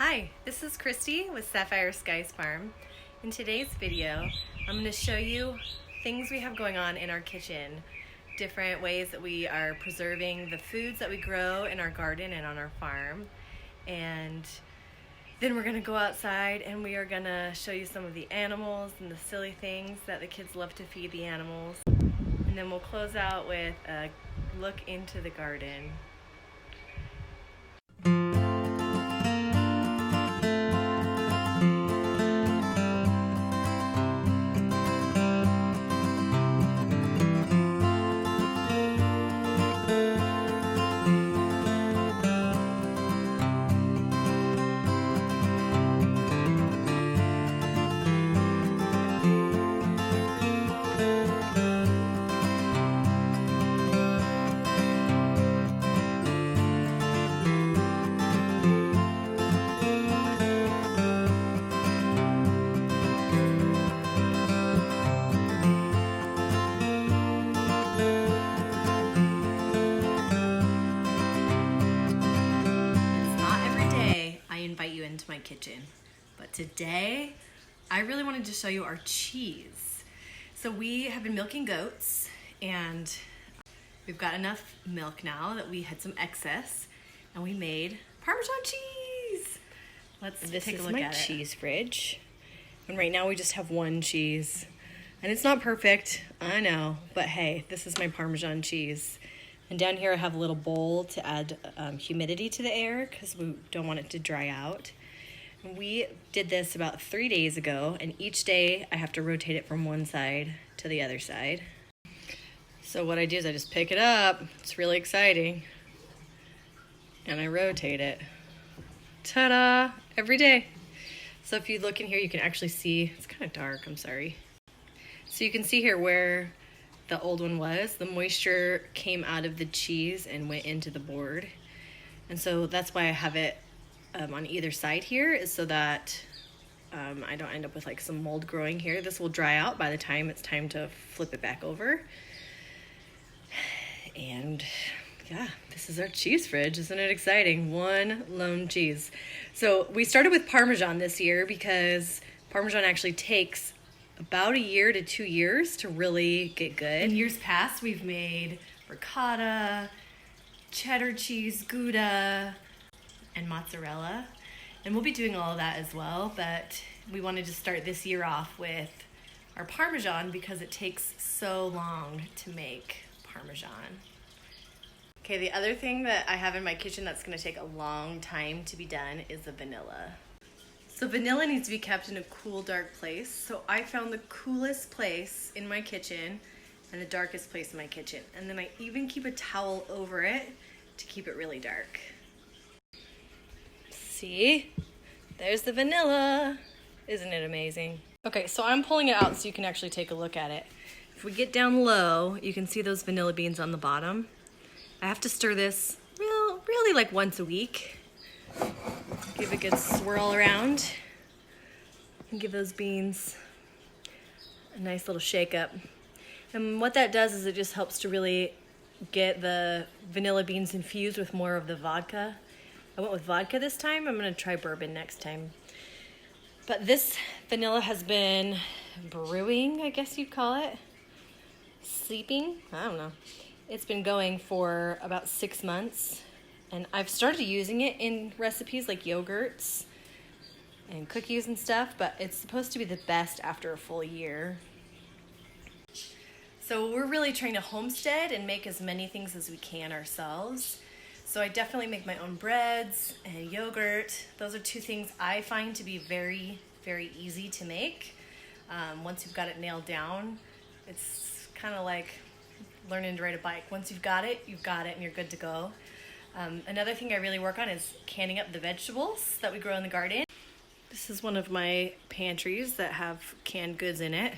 Hi, this is Christy with Sapphire Skies Farm. In today's video, I'm going to show you things we have going on in our kitchen, different ways that we are preserving the foods that we grow in our garden and on our farm. And then we're going to go outside and we are going to show you some of the animals and the silly things that the kids love to feed the animals. And then we'll close out with a look into the garden. My kitchen, but today I really wanted to show you our cheese. So we have been milking goats and we've got enough milk now that we had some excess and we made Parmesan cheese. Let's take a look at it. This is my cheese fridge, and right now we just have one cheese and it's not perfect, I know, but hey, this is my Parmesan cheese. And down here I have a little bowl to add humidity to the air because we don't want it to dry out. We did this about 3 days ago, and each day I have to rotate it from one side to the other side. So what I do is I just pick it up, it's really exciting, and I rotate it. Ta-da! Every day. So if you look in here, you can actually see, it's kind of dark, I'm sorry. So you can see here where the old one was. The moisture came out of the cheese and went into the board. And so that's why I have it on either side here, is so that I don't end up with like some mold growing here. This will dry out by the time it's time to flip it back over. And yeah, this is our cheese fridge. Isn't it exciting? One lone cheese. So we started with Parmesan this year because Parmesan actually takes about 1 year to 2 years to really get good. In years past, we've made ricotta, cheddar cheese, Gouda, and mozzarella, and we'll be doing all of that as well, but we wanted to start this year off with our Parmesan because it takes so long to make Parmesan. Okay, the other thing that I have in my kitchen that's going to take a long time to be done is the vanilla. So vanilla needs to be kept in a cool, dark place, so I found the coolest place in my kitchen and the darkest place in my kitchen, and then I even keep a towel over it to keep it really dark. See, there's the vanilla. Isn't it amazing? Okay, so I'm pulling it out so you can actually take a look at it. If we get down low, you can see those vanilla beans on the bottom. I have to stir this really like once a week. Give a good swirl around and give those beans a nice little shake up. And what that does is it just helps to really get the vanilla beans infused with more of the vodka. I went with vodka this time. I'm going to try bourbon next time. But this vanilla has been brewing, I guess you'd call it. Sleeping? I don't know. It's been going for about 6 months. And I've started using it in recipes like yogurts and cookies and stuff, but it's supposed to be the best after a full year. So we're really trying to homestead and make as many things as we can ourselves. So I definitely make my own breads and yogurt. Those are two things I find to be very, very easy to make. Once you've got it nailed down, it's kind of like learning to ride a bike. Once you've got it and you're good to go. Another thing I really work on is canning up the vegetables that we grow in the garden. This is one of my pantries that have canned goods in it.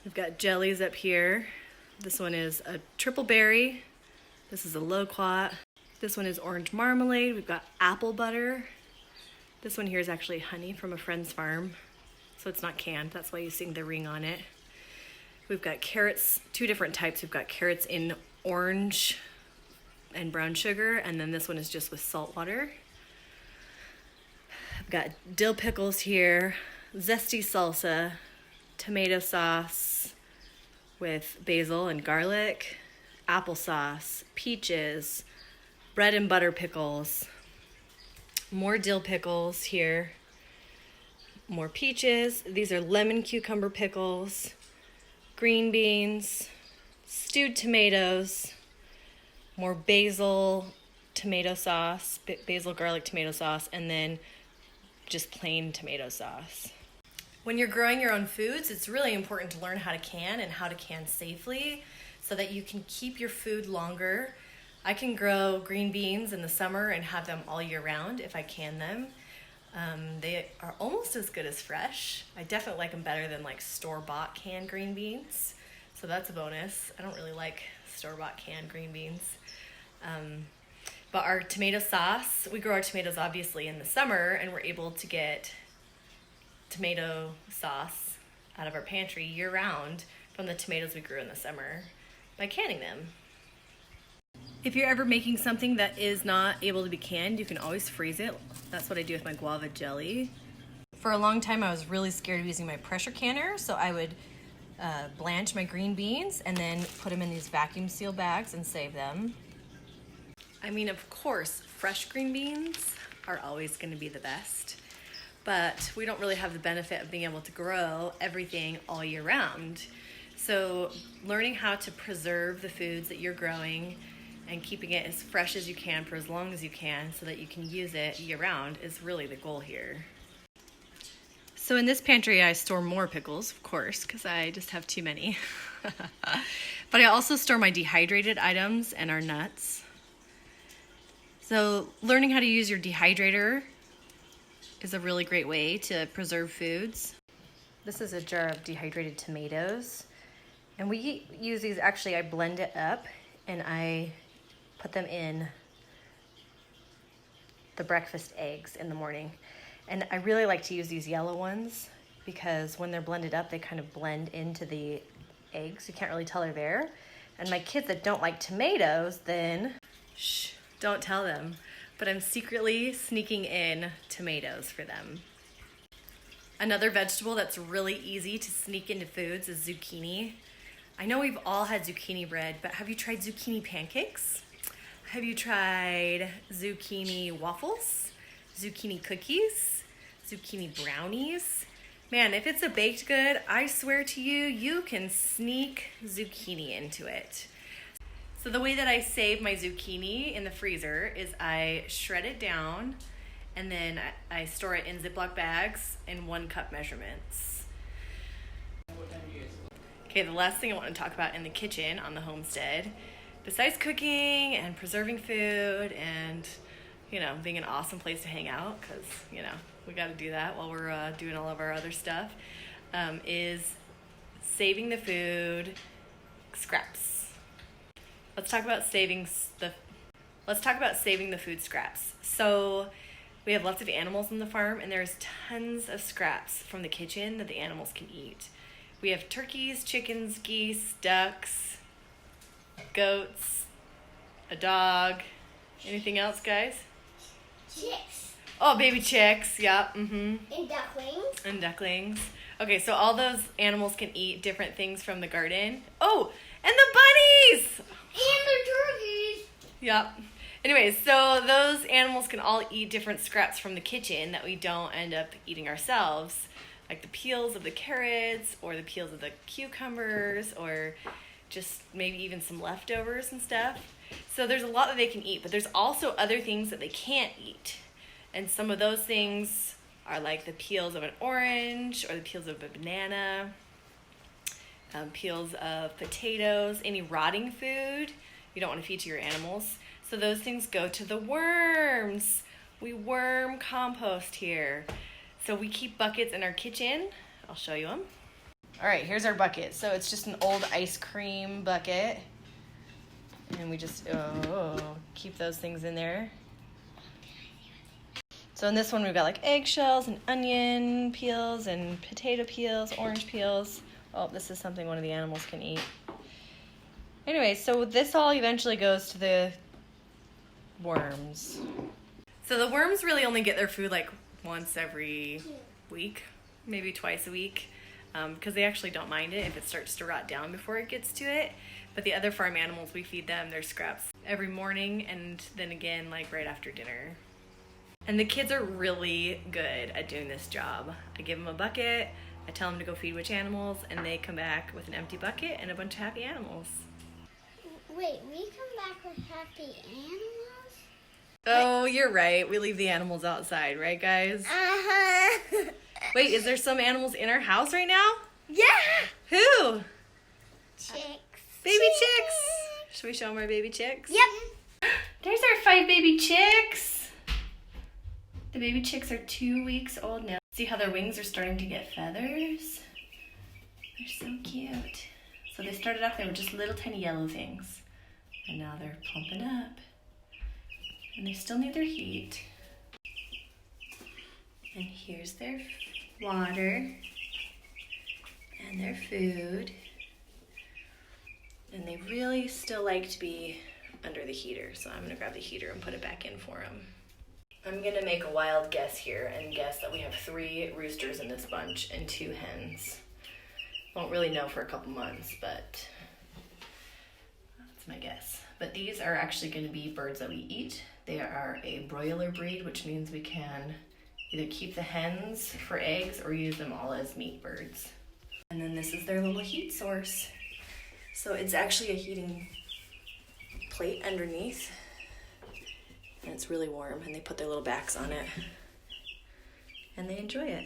We've got jellies up here. This one is a triple berry. This is a loquat. This one is orange marmalade. We've got apple butter. This one here is actually honey from a friend's farm, so it's not canned. That's why you see the ring on it. We've got carrots, two different types. We've got carrots in orange and brown sugar, and then this one is just with salt water. We got dill pickles here, zesty salsa, tomato sauce with basil and garlic, applesauce, peaches, bread and butter pickles, more dill pickles here, more peaches. These are lemon cucumber pickles, green beans, stewed tomatoes, more basil tomato sauce, basil garlic tomato sauce, and then just plain tomato sauce. When you're growing your own foods, it's really important to learn how to can and how to can safely so that you can keep your food longer. I can grow green beans in the summer and have them all year round if I can them. They are almost as good as fresh. I definitely like them better than like store-bought canned green beans. So that's a bonus. I don't really like store-bought canned green beans. But our tomato sauce, we grow our tomatoes obviously in the summer, and we're able to get tomato sauce out of our pantry year-round from the tomatoes we grew in the summer by canning them. If you're ever making something that is not able to be canned, you can always freeze it. That's what I do with my guava jelly. For a long time, I was really scared of using my pressure canner, so I would blanch my green beans and then put them in these vacuum seal bags and save them. I mean, of course, fresh green beans are always going to be the best, but we don't really have the benefit of being able to grow everything all year round. So learning how to preserve the foods that you're growing and keeping it as fresh as you can for as long as you can so that you can use it year round is really the goal here. So in this pantry, I store more pickles, of course, because I just have too many. But I also store my dehydrated items and our nuts. So learning how to use your dehydrator is a really great way to preserve foods. This is a jar of dehydrated tomatoes. And we use these, actually I blend it up and I put them in the breakfast eggs in the morning. And I really like to use these yellow ones because when they're blended up, they kind of blend into the eggs. You can't really tell they're there. And my kids that don't like tomatoes, then, shh, don't tell them. But I'm secretly sneaking in tomatoes for them. Another vegetable that's really easy to sneak into foods is zucchini. I know we've all had zucchini bread, but have you tried zucchini pancakes? Have you tried zucchini waffles? Zucchini cookies? Zucchini brownies? Man, if it's a baked good, I swear to you, you can sneak zucchini into it. So the way that I save my zucchini in the freezer is I shred it down and then I store it in Ziploc bags in 1 cup measurements. Okay, the last thing I want to talk about in the kitchen on the homestead, besides cooking and preserving food and, you know, being an awesome place to hang out, because, you know, we got to do that while we're doing all of our other stuff, is saving the food scraps. Let's talk about saving the food scraps. So we have lots of animals on the farm, and there's tons of scraps from the kitchen that the animals can eat. We have turkeys, chickens, geese, ducks, goats, a dog. Anything else, guys? Chicks. Oh, baby chicks. Yep. And ducklings. And ducklings. Okay, so all those animals can eat different things from the garden. Oh, and the bunnies! And the turkeys. Yep. Anyways, so those animals can all eat different scraps from the kitchen that we don't end up eating ourselves, like the peels of the carrots or the peels of the cucumbers or just maybe even some leftovers and stuff. So there's a lot that they can eat, but there's also other things that they can't eat. And some of those things are like the peels of an orange or the peels of a banana, peels of potatoes, any rotting food you don't want to feed to your animals. So those things go to the worms. We worm compost here. So we keep buckets in our kitchen. I'll show you them. All right, here's our bucket. So it's just an old ice cream bucket. And we just keep those things in there. So in this one, we've got like eggshells and onion peels and potato peels, orange peels. Oh, this is something one of the animals can eat. Anyway, so this all eventually goes to the worms. So the worms really only get their food like once every week, maybe twice a week, because they actually don't mind it if it starts to rot down before it gets to it. But the other farm animals, we feed them their scraps every morning and then again like right after dinner. And the kids are really good at doing this job. I give them a bucket, I tell them to go feed which animals, and they come back with an empty bucket and a bunch of happy animals. Wait, we come back with happy animals? Oh, you're right. We leave the animals outside, right, guys? Uh-huh. Wait, is there some animals in our house right now? Yeah. Who? Chicks. Baby chicks. Should we show them our baby chicks? Yep. There's our 5 baby chicks. The baby chicks are 2 weeks old now. See how their wings are starting to get feathers? They're so cute. So they started off, they were just little tiny yellow things. And now they're plumping up. And they still need their heat. And here's their water and their food. And they really still like to be under the heater, so I'm gonna grab the heater and put it back in for them. I'm gonna make a wild guess here and guess that we have 3 roosters in this bunch and 2 hens. Won't really know for a couple months, but that's my guess. But these are actually gonna be birds that we eat. They are a broiler breed, which means we can either keep the hens for eggs or use them all as meat birds. And then this is their little heat source. So it's actually a heating plate underneath, and it's really warm, and they put their little backs on it, and they enjoy it.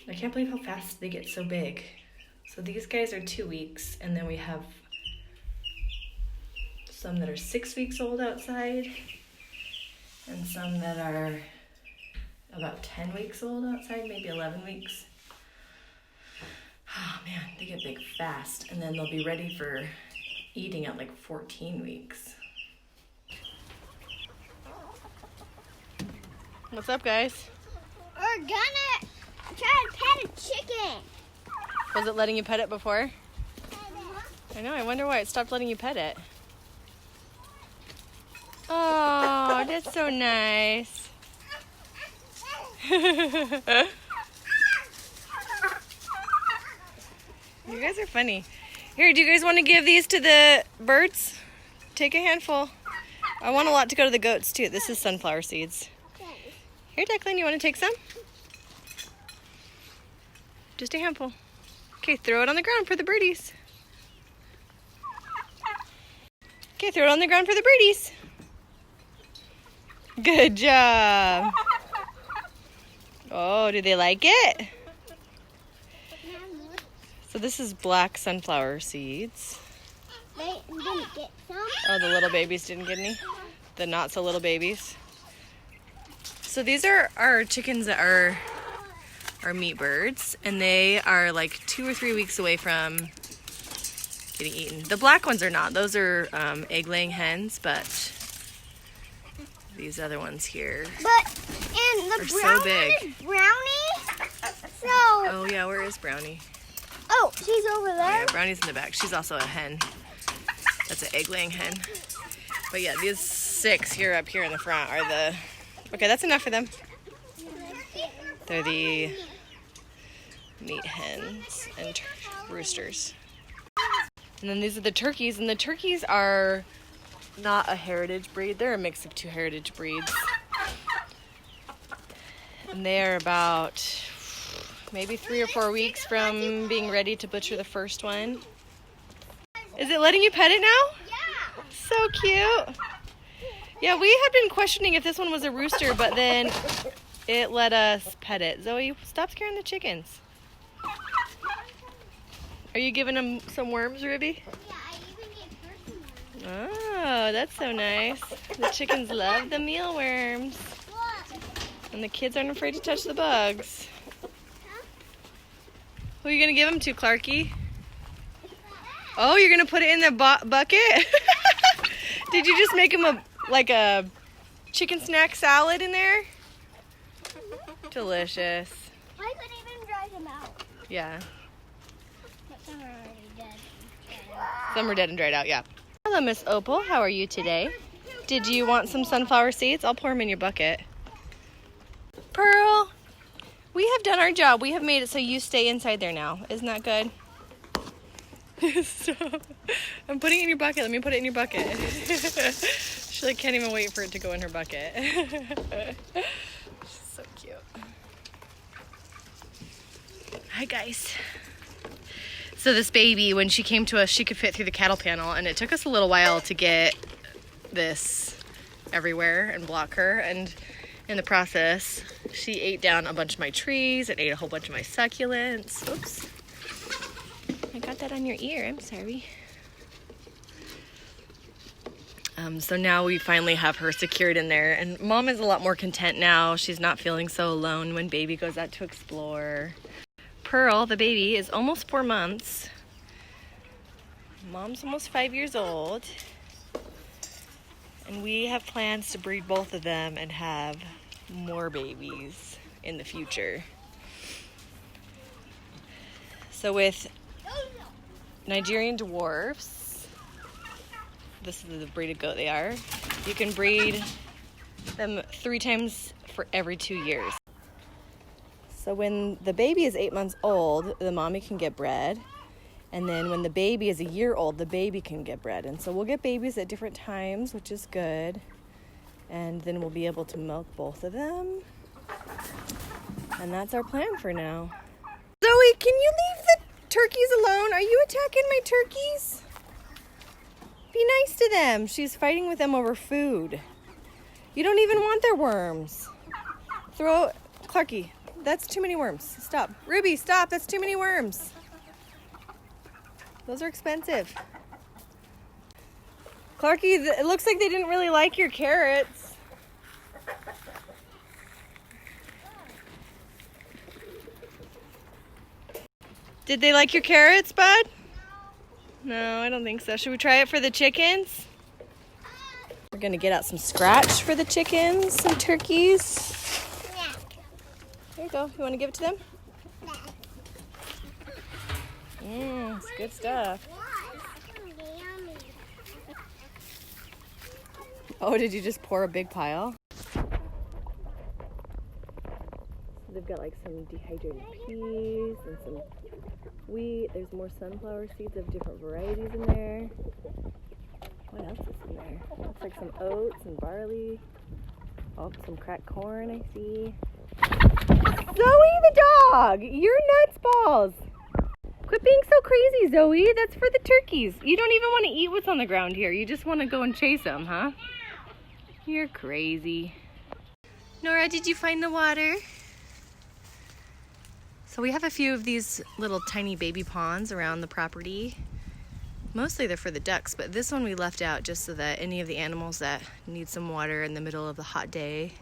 I can't believe how fast they get so big. So these guys are 2 weeks, and then we have some that are 6 weeks old outside, and some that are about 10 weeks old outside, maybe 11 weeks. Oh man, they get big fast, and then they'll be ready for eating at like 14 weeks. What's up, guys? We're gonna try to pet a chicken. Was it letting you pet it before? I know, I wonder why it stopped letting you pet it. Oh, that's so nice. You guys are funny. Here, do you guys want to give these to the birds? Take a handful. I want a lot to go to the goats too. This is sunflower seeds. Here, Declan, you want to take some? Just a handful. Okay, throw it on the ground for the birdies. Okay, throw it on the ground for the birdies. Good job. Oh, do they like it? So this is black sunflower seeds. They didn't get some. Oh, the little babies didn't get any? The not so little babies. So these are our chickens that are our meat birds, and they are like 2 or 3 weeks away from getting eaten. The black ones are not. Those are egg-laying hens, but these other ones here And the are brown so big. one is Brownie. So. Oh yeah, where is Brownie? Oh, she's over Oh, there. yeah, Brownie's in the back. She's also a hen. That's an egg-laying hen. But yeah, these 6 here up here in the front are the... Okay, that's enough for them. They're the meat hens and roosters. And then these are the turkeys, and the turkeys are not a heritage breed. They're a mix of 2 heritage breeds. And they are about maybe 3 or 4 weeks from being ready to butcher the first one. Is it letting you pet it now? Yeah. So cute. Yeah, we had been questioning if this one was a rooster, but then it let us pet it. Zoe, stop scaring the chickens. Are you giving them some worms, Ruby? Yeah, I even gave her some more. Oh, that's so nice. The chickens love the mealworms. Look. And the kids aren't afraid to touch the bugs. Who are you going to give them to, Clarky? Oh, you're going to put it in the bucket? Did you just make them like a chicken snack salad in there? Delicious. I could even dry them out. Yeah. But some are already dead. them are dead and dried out, yeah. Hello, Miss Opal. How are you today? Did you want some sunflower seeds? I'll pour them in your bucket. Pearl, we have done our job. We have made it so you stay inside there now. Isn't that good? So, I'm putting it in your bucket. Let me put it in your bucket. She like can't even wait for it to go in her bucket. She's so cute. Hi guys. So this baby, when she came to us, she could fit through the cattle panel, and it took us a little while to get this everywhere and block her. And in the process, she ate down a bunch of my trees and ate a whole bunch of my succulents. Oops. I got that on your ear. I'm sorry. So now we finally have her secured in there, and Mom is a lot more content now. She's not feeling so alone when baby goes out to explore. Pearl, the baby, is almost 4 months. Mom's almost 5 years old. And we have plans to breed both of them and have more babies in the future. So with Nigerian dwarfs, this is the breed of goat they are, you can breed them 3 times for every 2 years. So when the baby is 8 months old, the mommy can get bred. And then when the baby is a year old, the baby can get bred. And so we'll get babies at different times, which is good. And then we'll be able to milk both of them. And that's our plan for now. Zoe, can you leave the turkeys alone? Are you attacking my turkeys? Be nice to them. She's fighting with them over food. You don't even want their worms. Clarky, that's too many worms. Stop. Ruby, stop. That's too many worms. Those are expensive. Clarky, it looks like they didn't really like your carrots. Did they like your carrots, bud? No, I don't think so. Should we try it for the chickens? We're gonna get out some scratch for the chickens, some turkeys. Yeah. Here you go. You wanna give it to them? It's good stuff. Oh, did you just pour a big pile? They've got like some dehydrated peas and some wheat. There's more sunflower seeds of different varieties in there. What else is in there? Looks like some oats and barley. Oh, some cracked corn I see. Zoe the dog! You're nuts balls! Quit being so crazy, Zoe. That's for the turkeys. You don't even want to eat what's on the ground here. You just want to go and chase them, huh? You're crazy. Nora, did you find the water? So we have a few of these little tiny baby ponds around the property. Mostly they're for the ducks, but this one we left out just so that any of the animals that need some water in the middle of the hot day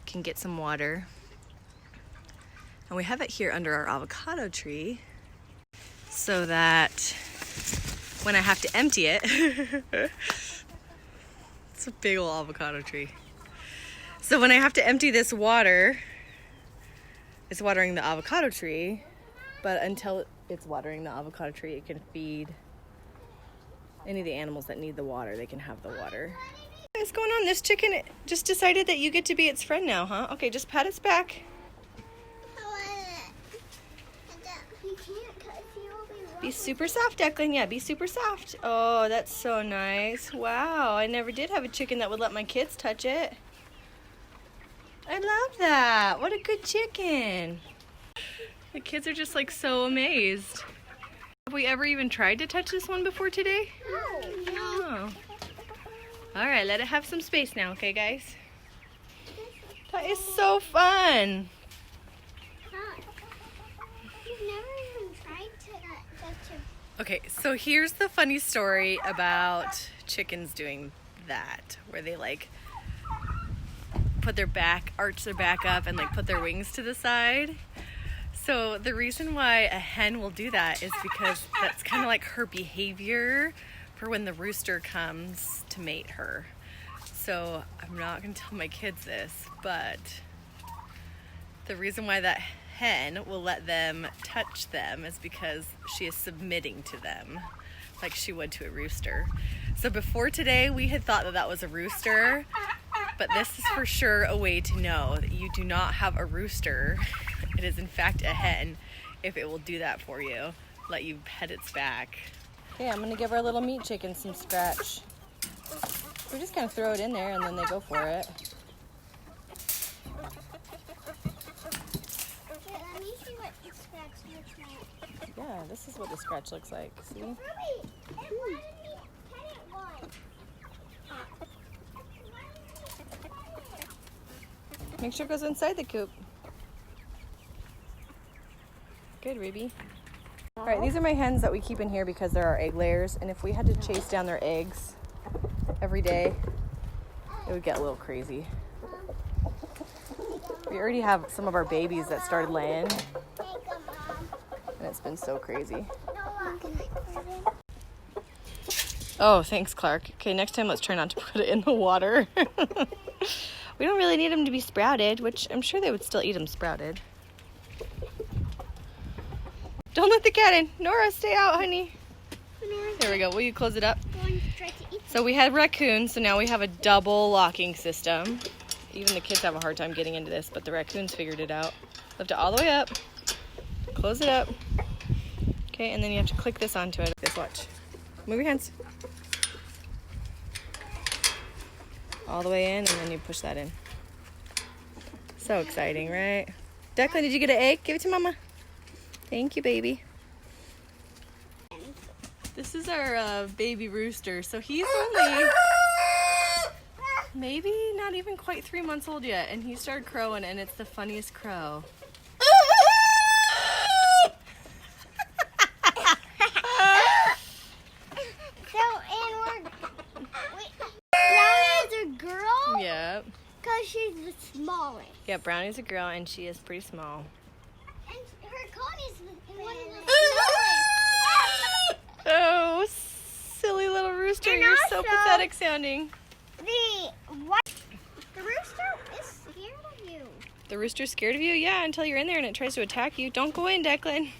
can get some water. And we have it here under our avocado tree so that when I have to empty it, it's a big old avocado tree. So when I have to empty this water, it's watering the avocado tree, but until it's watering the avocado tree, it can feed any of the animals that need the water. They can have the water. What's going on? This chicken just decided that you get to be its friend now, huh? Okay, just pat its back. Be super soft, Declan. Yeah, be super soft. Oh, that's so nice. Wow, I never did have a chicken that would let my kids touch it. I love that. What a good chicken. The kids are just like so amazed. Have we ever even tried to touch this one before today? No. All right, let it have some space now, okay, guys? That is so fun. Okay, so here's the funny story about chickens doing that, where they like put their back, arch their back up and like put their wings to the side. So the reason why a hen will do that is because that's kind of like her behavior for when the rooster comes to mate her. So I'm not gonna tell my kids this, but the reason why that hen will let them touch them is because she is submitting to them. like she would to a rooster. So before today, we had thought that that was a rooster, but this is for sure a way to know that you do not have a rooster. It is in fact a hen, if it will do that for you, let you pet its back. Okay, I'm gonna give our little meat chicken some scratch. We just kind of throw it in there and then they go for it. Let me see what the scratch looks like. Yeah, this is what the scratch looks like. See? Ruby, it wanted me to pet it once. Make sure it goes inside the coop. Good, Ruby. All right, these are my hens that we keep in here because there are egg layers, and if we had to chase down their eggs every day, it would get a little crazy. We already have some of our babies that started laying, and it's been so crazy. Oh, thanks, Clark. Okay, next time let's try not to put it in the water. We don't really need them to be sprouted, which I'm sure they would still eat them sprouted. Don't let the cat in. Nora, stay out, honey. There we go. Will you close it up? So we had raccoons, so now we have a double locking system. Even the kids have a hard time getting into this, but the raccoons figured it out. Lift it all the way up. Close it up. Okay, and then you have to click this onto it. This, watch. Move your hands. All the way in, and then you push that in. So exciting, right? Declan, did you get an egg? Give it to Mama. Thank you, baby. This is our baby rooster. So he's only maybe not even quite 3 months old yet, and he started crowing, and it's the funniest crow. Brownie's a girl? Yep. Because she's the smallest. Yeah, Brownie's a girl, and she is pretty small. And her Connie's one of the smallest. Oh, silly little rooster. And You're so also, pathetic sounding. The rooster is scared of you. The rooster's scared of you? Yeah, until you're in there and it tries to attack you. Don't go in, Declan. Okay.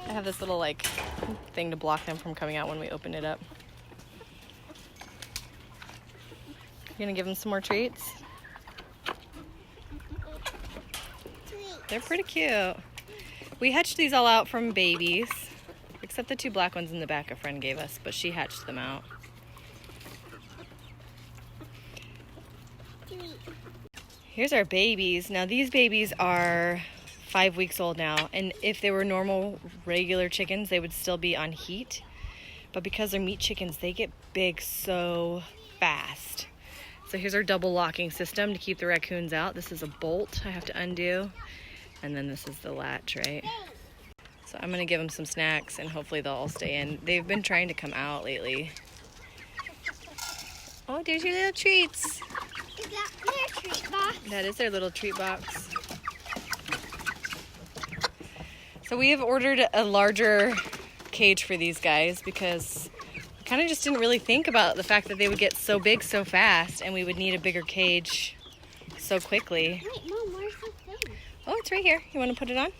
I have this little, like, thing to block them from coming out when we open it up. You gonna give them some more treats? They're pretty cute. We hatched these all out from babies, except the 2 black ones in the back a friend gave us, but she hatched them out. Here's our babies. Now these babies are 5 weeks old now, and if they were normal, regular chickens, they would still be on heat. But because they're meat chickens, they get big so fast. So here's our double locking system to keep the raccoons out. This is a bolt I have to undo, and then this is the latch, right? So I'm gonna give them some snacks, and hopefully they'll all stay in. They've been trying to come out lately. Oh, there's your little treats. Is that their treat box? That is their little treat box. So we have ordered a larger cage for these guys because we kind of just didn't really think about the fact that they would get so big so fast and we would need a bigger cage so quickly. Wait, Mom, where's the thing? Oh, it's right here. You want to put it on?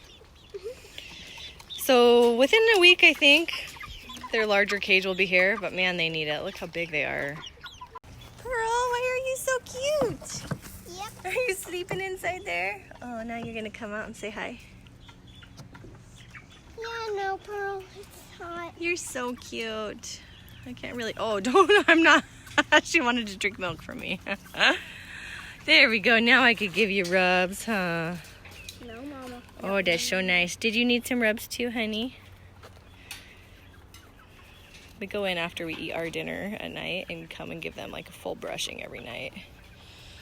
So within a week, I think, their larger cage will be here. But man, they need it. Look how big they are. Pearl, why are you so cute? Yep. Are you sleeping inside there? Oh, now you're going to come out and say hi. Yeah, no, Pearl. It's hot. You're so cute. I can't really... Oh, don't... I'm not... She wanted to drink milk from me. There we go. Now I could give you rubs, huh? No, Mama. Oh, that's so nice. Did you need some rubs too, honey? We go in after we eat our dinner at night and come and give them like a full brushing every night.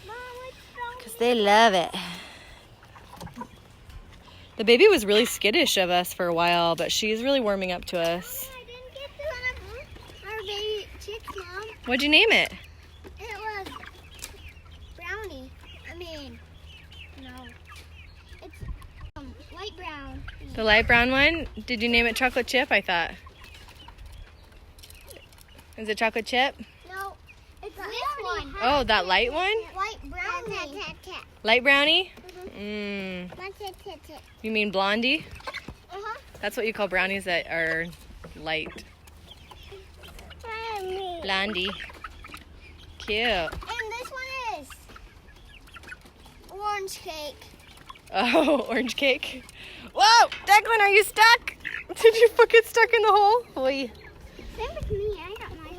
Mom, it's so... Because they love it. The baby was really skittish of us for a while, but she's really warming up to us. I didn't get to one of our baby chicks, Mom. What'd you name it? It was Brownie. No. It's light brown. The light brown one? Did you name it Chocolate Chip? I thought. Is it Chocolate Chip? No, it's this one. Oh, that light one? Light brownie. Light brownie? Mm-hmm. You mean Blondie? Uh-huh. That's what you call brownies that are light Blondie. Cute. And this one is orange cake. Oh, orange cake. Whoa, Declan, are you stuck? Did you get stuck in the hole? Oy. Same with me. I got my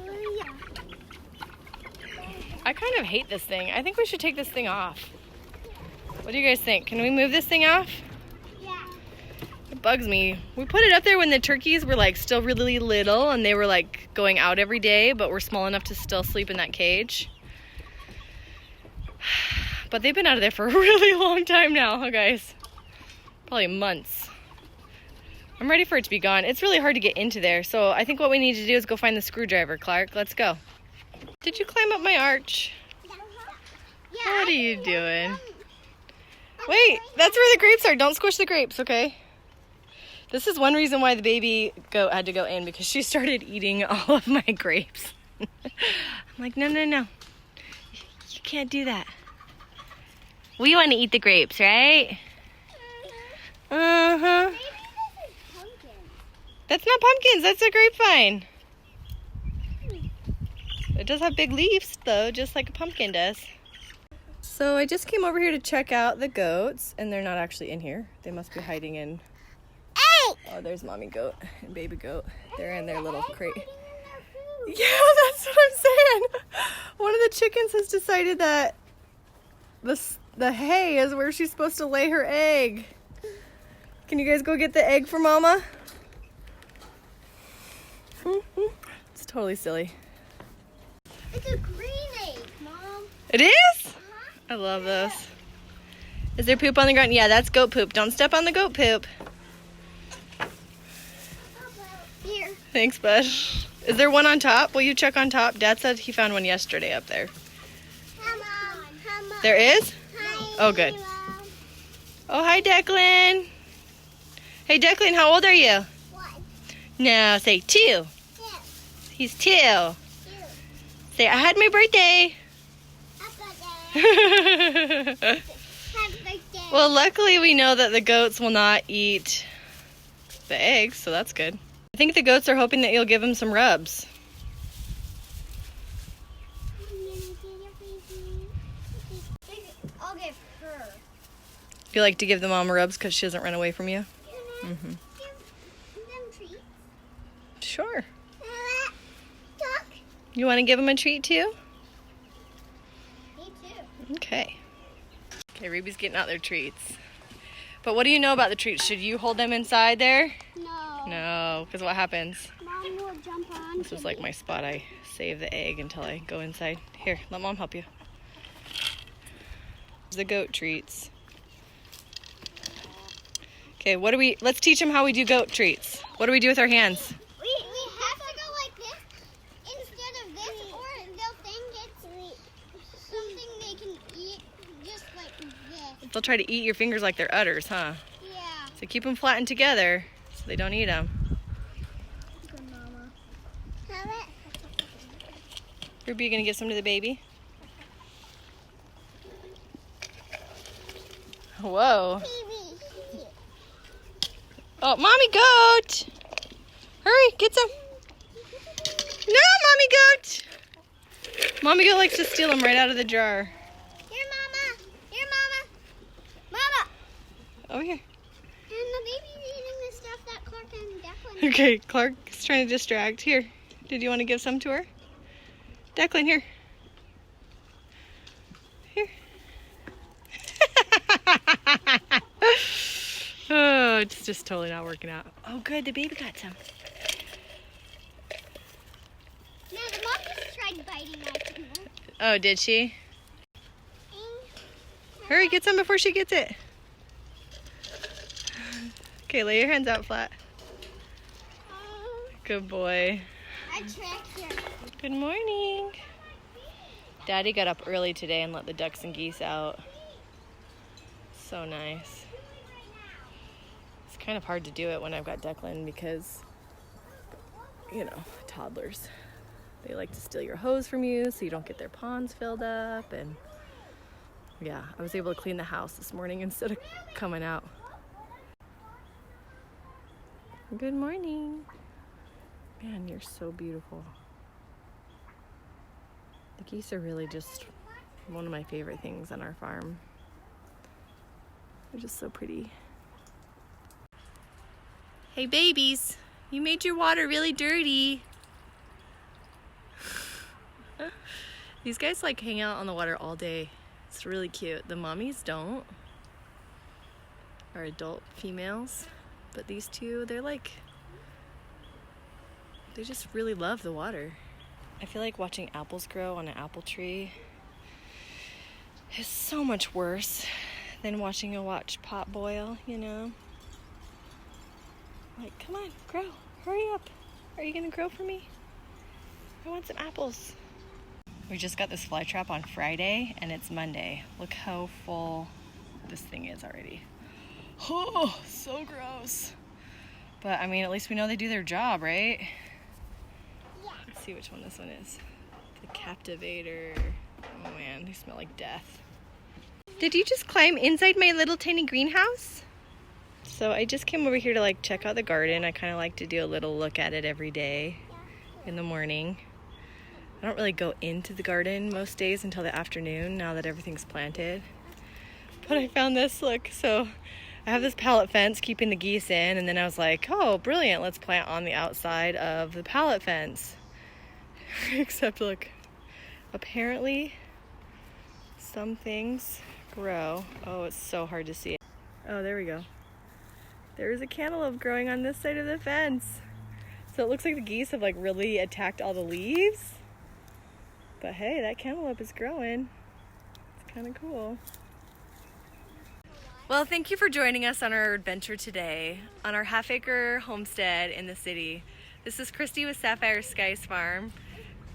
I kind of hate this thing. I think we should take this thing off. What do you guys think? Can we move this thing off? Yeah. It bugs me. We put it up there when the turkeys were like still really little and they were like going out every day, but were small enough to still sleep in that cage. But they've been out of there for a really long time now, huh, guys? Probably months. I'm ready for it to be gone. It's really hard to get into there, so I think what we need to do is go find the screwdriver, Clark. Let's go. Did you climb up my arch? Yeah. What are you doing? Wait, that's where the grapes are. Don't squish the grapes, okay? This is one reason why the baby goat had to go in, because she started eating all of my grapes. I'm like, no, no, no. You can't do that. We want to eat the grapes, right? Uh-huh. That's not pumpkins. That's a grapevine. It does have big leaves, though, just like a pumpkin does. So I just came over here to check out the goats, and they're not actually in here. They must be hiding in... Oh, there's mommy goat and baby goat. They're in their little crate. Yeah, that's what I'm saying. One of the chickens has decided that the hay is where she's supposed to lay her egg. Can you guys go get the egg for Mama? It's totally silly. It's a green egg, Mom. It is? I love those. Is there poop on the ground? Yeah, that's goat poop. Don't step on the goat poop. Here. Thanks, bud. Is there one on top? Will you check on top? Dad said he found one yesterday up there. Hi, Mom. Hi, Mom. There is? Hi, Oh, good. Mom. Oh, hi, Declan. Hey, Declan, how old are you? 1, No, say 2. 2, He's 2. 2. Say, I had my birthday. Happy birthday. Happy birthday. Well, luckily we know that the goats will not eat the eggs, so that's good. I think the goats are hoping that you'll give them some rubs. I'll give her. You like to give the mama rubs because she doesn't run away from you? Give Mm-hmm. them treats. Sure. Talk. You want to give them a treat too? Me too. Okay. Okay, Ruby's getting out their treats. But what do you know about the treats? Should you hold them inside there? No. No, because what happens? Mom will jump on. This is like my spot. I save the egg until I go inside. Here, let Mom help you. The goat treats. Okay, let's teach them how we do goat treats. What do we do with our hands? We have to go like this instead of this, or they'll think it's something they can eat just like this. They'll try to eat your fingers like they're udders, huh? Yeah. So keep them flattened together so they don't eat them. Good, Mama. Have it. Ruby, you gonna give some to the baby? Whoa. Baby. Oh, mommy goat! Hurry, get some. No, mommy goat! Mommy goat likes to steal them right out of the jar. Here, Mama. Here, Mama. Mama. Over here. And the baby's eating the stuff that Clark and Declan. Okay, Clark's trying to distract. Here, did you want to give some to her? Declan, here. Here. Oh, it's just totally not working out. Oh, good, the baby got some. No, the mom just tried biting my finger. Oh, did she? Hurry, get some before she gets it. Okay, lay your hands out flat. Good boy. I tracked her. Good morning. Daddy got up early today and let the ducks and geese out. So nice. It's kind of hard to do it when I've got Declan because, you know, toddlers. They like to steal your hose from you so you don't get their ponds filled up. And yeah, I was able to clean the house this morning instead of coming out. Good morning. Man, you're so beautiful. The geese are really just one of my favorite things on our farm. They're just so pretty. Hey babies, you made your water really dirty. These guys like hang out on the water all day. It's really cute. The mommies don't, are adult females, but these two, they just really love the water. I feel like watching apples grow on an apple tree is so much worse than watching a watch pot boil, you know? Like, come on, grow, hurry up. Are you gonna grow for me? I want some apples. We just got this fly trap on Friday and it's Monday. Look how full this thing is already. Oh, so gross. But I mean, at least we know they do their job, right? Yeah. Let's see which one this one is. The captivator. Oh man, they smell like death. Did you just climb inside my little tiny greenhouse? So I just came over here to like check out the garden. I kind of like to do a little look at it every day in the morning. I don't really go into the garden most days until the afternoon now that everything's planted. But I found this, look, so I have this pallet fence keeping the geese in, and then I was like, oh, brilliant, let's plant on the outside of the pallet fence. Except look, apparently some things grow. Oh, it's so hard to see. Oh, there we go. There's a cantaloupe growing on this side of the fence. So it looks like the geese have like really attacked all the leaves. But hey, that cantaloupe is growing. It's kind of cool. Well, thank you for joining us on our adventure today on our half-acre homestead in the city. This is Christy with Sapphire Skies Farm.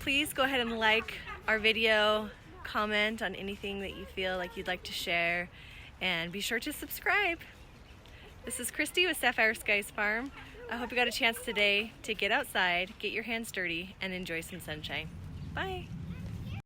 Please go ahead and like our video, comment on anything that you feel like you'd like to share, and be sure to subscribe. This is Christy with Sapphire Skies Farm. I hope you got a chance today to get outside, get your hands dirty, and enjoy some sunshine. Bye.